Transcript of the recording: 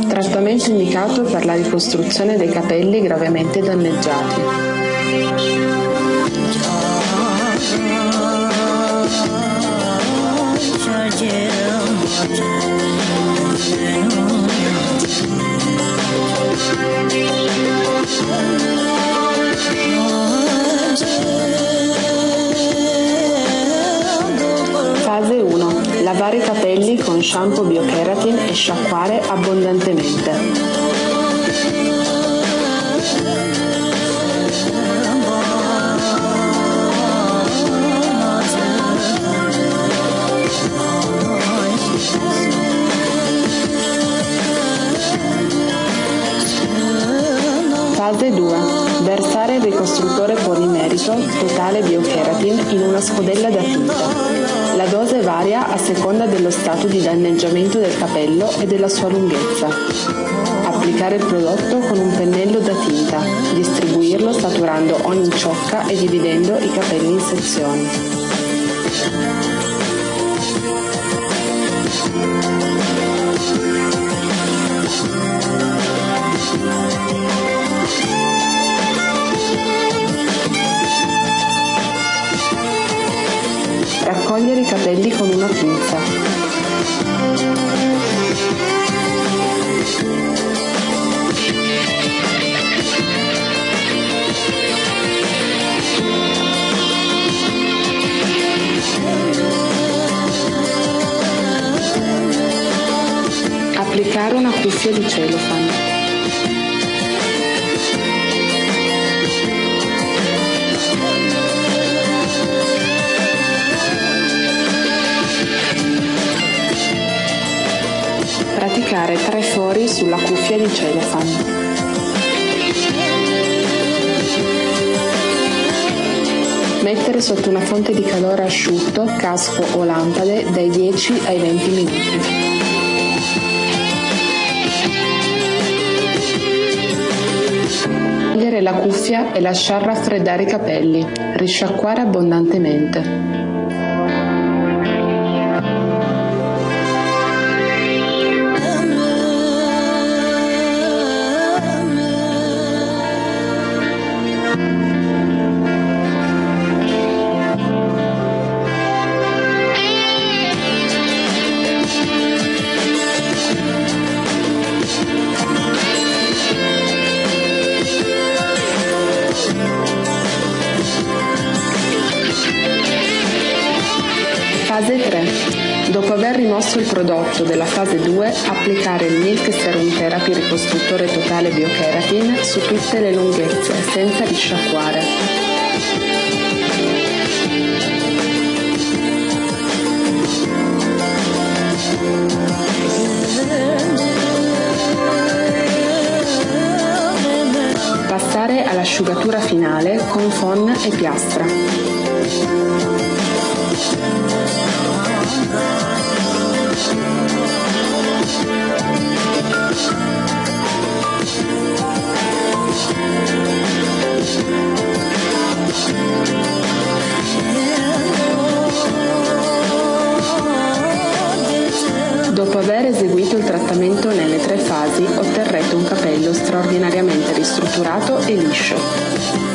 trattamento indicato per la ricostruzione dei capelli gravemente danneggiati. Fase 1. Lavare i capelli con shampoo Biokeratin e sciacquare abbondantemente. Fase 2. Versare il ricostruttore polimerico totale Biokeratin in una scodella da tinta. La dose varia a seconda dello stato di danneggiamento del capello e della sua lunghezza. Applicare il prodotto con un pennello da tinta, distribuirlo saturando ogni ciocca e dividendo i capelli in sezioni. Raccogliere i capelli con una pinza. Applicare una cuffia di celofan. Praticare 3 fori sulla cuffia di celofan. Mettere sotto una fonte di calore asciutto, casco o lampade dai 10 ai 20 minuti. Togliere la cuffia e lasciar raffreddare i capelli. Risciacquare abbondantemente. Fase 3. Dopo aver rimosso il prodotto della fase 2, applicare il Milk Serum Therapy ricostruttore totale Biokeratin su tutte le lunghezze, senza risciacquare. Passare all'asciugatura finale con phon e piastra. Dopo aver eseguito il trattamento nelle 3 fasi, otterrete un capello straordinariamente ristrutturato e liscio.